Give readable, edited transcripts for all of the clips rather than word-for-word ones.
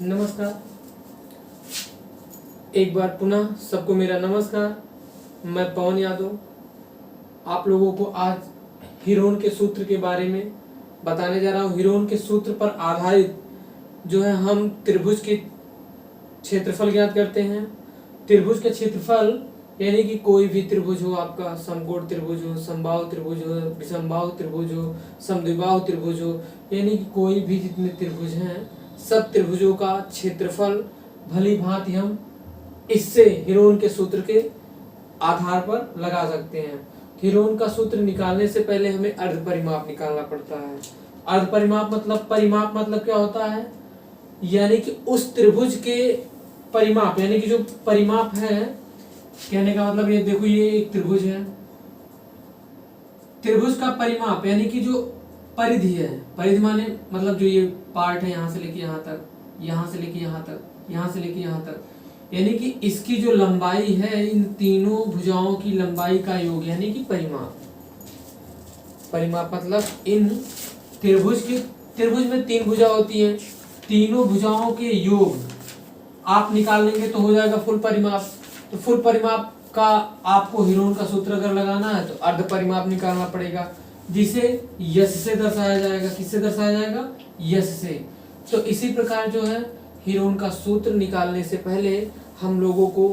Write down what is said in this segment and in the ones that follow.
नमस्कार। एक बार पुनः सबको मेरा नमस्कार। मैं पवन यादव आप लोगों को आज हीरोन के सूत्र के बारे में बताने जा रहा हूँ। हीरोन के सूत्र पर आधारित जो है हम त्रिभुज के क्षेत्रफल ज्ञात करते हैं। त्रिभुज का क्षेत्रफल यानी कि कोई भी त्रिभुज हो, आपका समकोण त्रिभुज हो, समबाहु त्रिभुज हो, विषमबाहु त्रिभुज हो, समद्विबाहु त्रिभुज हो, यानी कि कोई भी जितने त्रिभुज हैं सब त्रिभुजों का क्षेत्रफल भली भांति हम इससे हीरोन के सूत्र के आधार पर लगा सकते हैं। हीरोन का सूत्र निकालने से पहले हमें अर्ध परिमाप निकालना पड़ता है। अर्ध परिमाप मतलब क्या होता है, यानी कि उस त्रिभुज के परिमाप, यानी कि जो परिमाप है, कहने का मतलब ये देखो, ये एक त्रिभुज है, त्रिभुज का परिमाप यानी कि जो परिधि है, परिधि माने मतलब जो ये पार्ट है यहाँ से लेके यहाँ तक, यहाँ से लेके यहाँ तक, यहाँ से लेके यहाँ तक, यानी कि इसकी जो लंबाई है, इन तीनों भुजाओं की लंबाई का योग यानी कि परिमाप। परिमाप मतलब इन त्रिभुज में तीन भुजा होती हैं, तीनों भुजाओं के योग आप निकाल लेंगे तो हो जाएगा फुल परिमाप। तो फुल परिमाप का आपको हीरोन का सूत्र अगर लगाना है तो अर्ध परिमाप निकालना पड़ेगा, जिसे यश से दर्शाया जाएगा। किससे दर्शाया जाएगा? यश से। तो इसी प्रकार जो है हीरोन का सूत्र निकालने से पहले हम लोगों को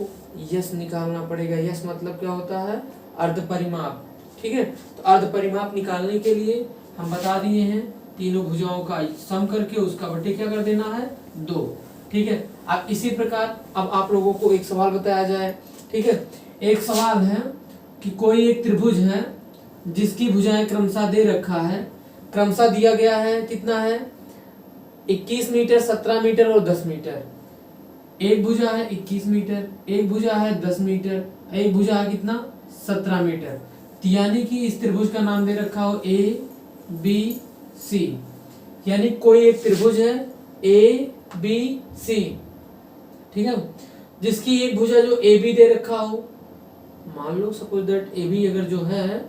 यश निकालना पड़ेगा। यश मतलब क्या होता है? अर्ध परिमाप। ठीक है, तो अर्ध परिमाप निकालने के लिए हम बता दिए हैं तीनों भुजाओं का सम करके उसका बटे क्या कर देना है? 2। ठीक है, अब इसी प्रकार अब आप लोगों को एक सवाल बताया जाए। ठीक है, एक सवाल है कि कोई एक त्रिभुज है जिसकी भुजाएं क्रमशः दे रखा है, क्रमशः दिया गया है, कितना है? 21 मीटर, 17 मीटर और 10 मीटर। एक भुजा है 21 मीटर, एक भुजा है 10 मीटर, एक भुजा है कितना? 17 मीटर। यानी कि इस त्रिभुज का नाम दे रखा हो ए बी सी, यानी कोई एक त्रिभुज है ए बी सी, ठीक है, जिसकी एक भुजा जो ए बी दे रखा हो, मान लो सपोज दैट ए बी अगर जो है,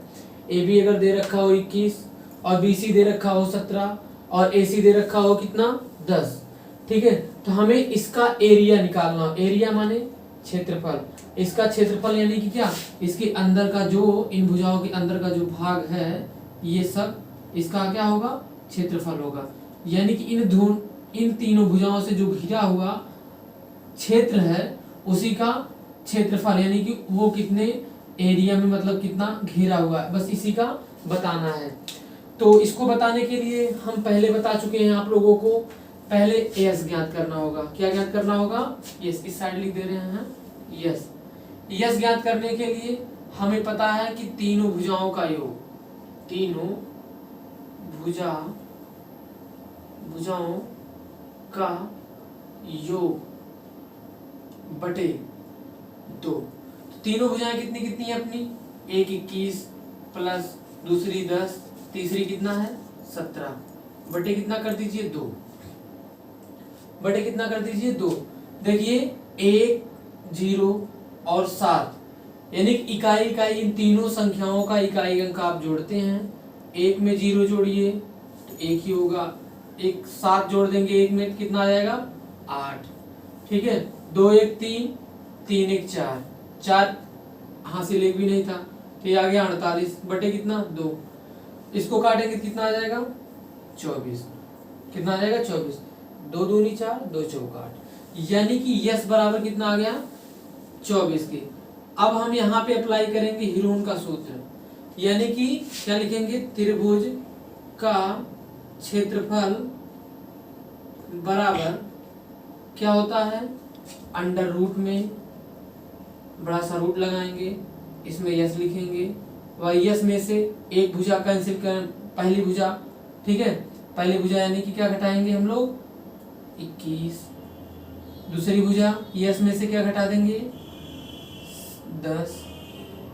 ए बी अगर दे रखा हो 21 और बी सी दे रखा हो 17 और ए सी दे रखा हो कितना? 10। ठीक है, तो हमें इसका एरिया निकालना। एरिया माने क्षेत्रफल। इसका क्षेत्रफल यानी कि क्या? इसके अंदर का जो, इन भुजाओं के अंदर का जो भाग है, ये सब इसका क्या होगा? क्षेत्रफल होगा। यानी कि इन तीनों भुजाओं से जो घिरा हुआ क्षेत्र है उसी का क्षेत्रफल, यानी कि वो कितने एरिया में, मतलब कितना घेरा हुआ है, बस इसी का बताना है। तो इसको बताने के लिए हम पहले बता चुके हैं आप लोगों को, पहले एस ज्ञात करना होगा। क्या ज्ञात करना होगा? यस, इस साइड लिख दे रहे हैं यस। यस ज्ञात करने के लिए हमें पता है कि तीनों भुजाओं का योग, तीनों भुजाओं का योग बटे 2। तीनों भुजाएं कितनी कितनी है अपनी? एक 21 प्लस दूसरी 10, तीसरी कितना है? 17 बटे कितना कर दीजिए? 2 बटे कितना कर दीजिए? 2। देखिए 1, 0 और 7, यानी इकाई इन तीनों संख्याओं का इकाई अंक आप जोड़ते हैं। 1 में 0 जोड़िए तो 1 ही होगा, एक 7 जोड़ देंगे 1 में, कितना आ जाएगा? 8। ठीक है, 2 1 3, 3 1 4, 4 हासिल एक भी नहीं था, तो आ गया 48 बटे कितना? 2। इसको काटेंगे कितना आ जाएगा? 24। कितना आ जाएगा? 24। 2 दूनी 4, 2 चौका 8, यानी कि यस बराबर कितना आ गया? 24 के। अब हम यहाँ पे अप्लाई करेंगे हीरोन का सूत्र, यानी कि क्या लिखेंगे? त्रिभुज का क्षेत्रफल बराबर क्या होता है? अंडर रूट में बड़ा सा रूट लगाएंगे, इसमें यस लिखेंगे, वह यस में से एक भुजा कैंसिल कर, पहली भुजा, ठीक है, पहली भुजा यानी कि क्या घटाएंगे हम लोग? 21। दूसरी भुजा यस में से क्या घटा देंगे? 10।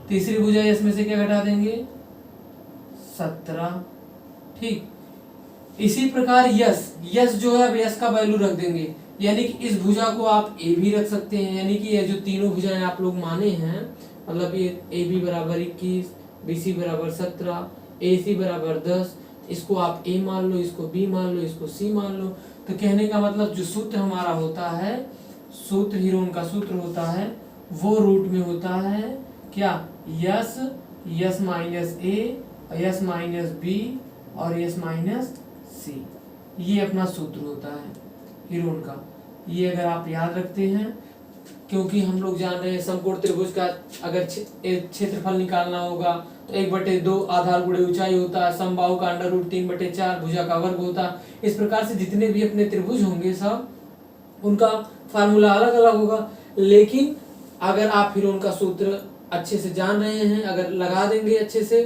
तीसरी भुजा यस में से क्या घटा देंगे? 17। ठीक, इसी प्रकार यस जो है अब यस का वैल्यू रख देंगे, यानी कि इस भुजा को आप ए भी रख सकते हैं, यानी कि ये जो तीनों भुजाएं आप लोग माने हैं, मतलब ये ए बी बराबर 21, बी सी बराबर 17, ए सी बराबर 10, इसको आप ए मान लो, इसको बी मान लो, इसको सी मान लो। तो कहने का मतलब जो सूत्र हमारा होता है, सूत्र हीरोन का सूत्र होता है वो रूट में होता है क्या, यस, यस माइनस ए, यस माइनस बी और यस माइनस सी। ये अपना सूत्र होता है हीरोन का। ये अगर आप याद रखते हैं, क्योंकि हम लोग जान रहे हैं समकोण त्रिभुज का अगर क्षेत्रफल निकालना होगा तो 1/2 आधार गुणे ऊंचाई होता है, समबाहु का √3/4 भुजा का वर्ग होता है। इस प्रकार से जितने भी अपने त्रिभुज होंगे सब उनका फार्मूला अलग अलग होगा। लेकिन अगर आप हीरोन का सूत्र अच्छे से जान रहे हैं, अगर लगा देंगे अच्छे से,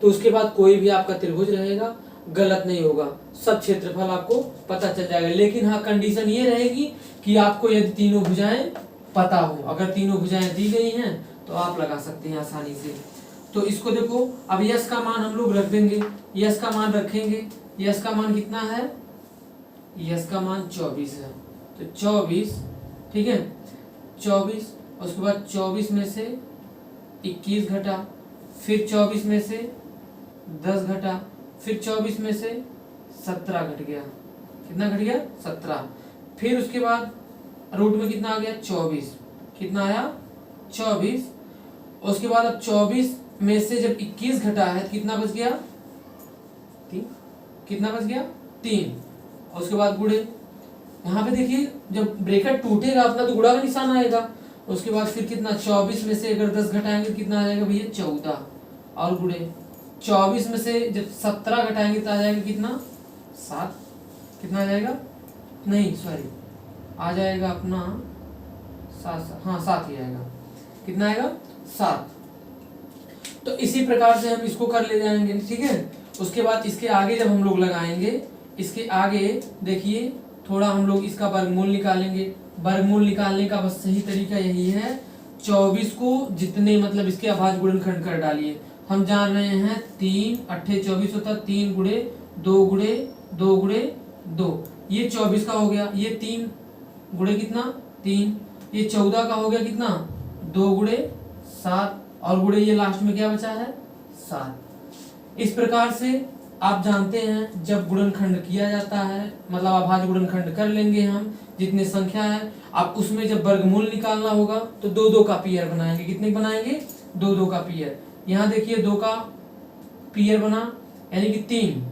तो उसके बाद कोई भी आपका त्रिभुज रहेगा गलत नहीं होगा, सब क्षेत्रफल आपको पता चल जाएगा। लेकिन हाँ, कंडीशन ये रहेगी कि आपको यदि तीनों भुजाएं पता हो। अगर तीनों भुजाएं दी गई हैं तो आप लगा सकते हैं आसानी से। तो इसको देखो, अब यस का मान हम लोग रख देंगे, यस का मान रखेंगे। यस का मान कितना है, यस का मान 24 है। तो 24, ठीक है, 24, उसके बाद 24 में से 21 घटा, फिर 24 में से 10 घटा, फिर 24 में से 17 घट गया। कितना घट गया, 17। फिर उसके बाद रूट में कितना आ गया, 24। कितना आया, 24। उसके बाद अब 24 में से जब 21 घटा है तो कितना बच गया, 3। कितना बच गया, 3। और उसके बाद गुणे, यहाँ पे देखिए जब ब्रैकेट टूटेगा अपना तो गुणा का निशान आएगा। उसके बाद फिर कितना, 24 में से अगर 10 घटाएंगे तो कितना आ जाएगा भैया, 14 और गुणे। 24 में से जब 17 घटाएंगे तो आ जाएगा कितना, 7। कितना आ जाएगा, नहीं सॉरी, आ जाएगा अपना 7, हाँ 7 ही आएगा। कितना आएगा, 7। तो इसी प्रकार से हम इसको कर ले जाएंगे, ठीक है। उसके बाद इसके आगे जब हम लोग लगाएंगे, इसके आगे देखिए थोड़ा हम लोग इसका वर्गमूल निकालेंगे। वर्गमूल निकालने का बस सही तरीका यही है, 24 को जितने मतलब इसके अभाज्य गुणनखंड कर डालिए। हम जान रहे हैं 3 8 24 होता है, 3 गुणे 2 गुणे 2 गुणे 2, ये 24 का हो गया। ये 3 गुणे कितना, 3, ये 14 का हो गया कितना, 2 गुणे 7 और गुणे ये लास्ट में क्या बचा है, 7। इस प्रकार से आप जानते हैं जब गुणनखंड किया जाता है, मतलब अभाज्य गुणनखंड कर लेंगे हम जितने संख्या है, आप उसमें जब वर्गमूल निकालना होगा तो 2-2 का पीयर बनाएंगे। कितने बनाएंगे, 2-2 का पीयर। यहाँ देखिए 2 का पीयर बना, यानी कि 3।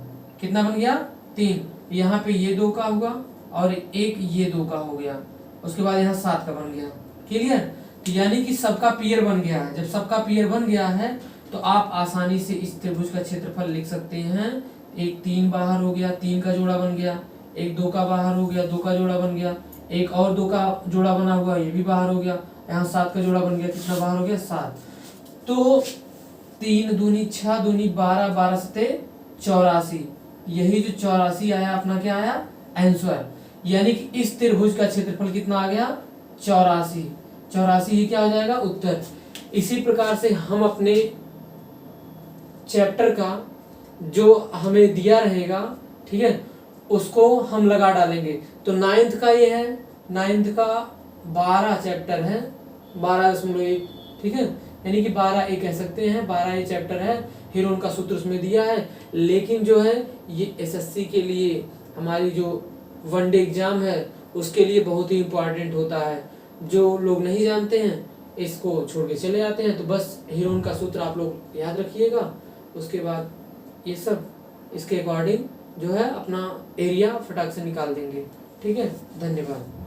कितना बन गया, 3। यहाँ पे ये 2 का हुआ और एक ये 2 का हो गया। उसके बाद यहाँ 7 का बन गया। क्लियर, तो यानी कि सबका पीयर बन गया है। जब सबका पीयर बन गया है तो आप आसानी से इस त्रिभुज का क्षेत्रफल लिख सकते हैं। एक 3 बाहर हो गया, 3 का जोड़ा बन गया, एक 2 का बाहर हो गया, 2 का जोड़ा बन गया, एक और 2 का जोड़ा बना हुआ, ये भी बाहर हो गया, यहाँ 7 का जोड़ा बन गया। कितना बाहर हो गया, 7। तो 3 दूनी 6 दूनी 12, 12 सते 84। यही जो 84 आया अपना क्या आया, आंसर। यानी कि इस त्रिभुज का क्षेत्रफल कितना आ गया, 84। 84 ही क्या हो जाएगा, उत्तर। इसी प्रकार से हम अपने चैप्टर का जो हमें दिया रहेगा, ठीक है, उसको हम लगा डालेंगे। तो 9th का ये है, 9th का 12 चैप्टर है, 12.1, ठीक है, यानी कि 12 ये कह सकते हैं, 12 ये चैप्टर है। हीरोन का सूत्र उसमें दिया है। लेकिन जो है ये एसएससी के लिए, हमारी जो वनडे एग्जाम है उसके लिए बहुत ही इम्पोर्टेंट होता है। जो लोग नहीं जानते हैं इसको छोड़ के चले जाते हैं। तो बस हीरोन का सूत्र आप लोग याद रखिएगा। उसके बाद ये सब इसके अकॉर्डिंग जो है अपना एरिया फटाक से निकाल देंगे। ठीक है, धन्यवाद।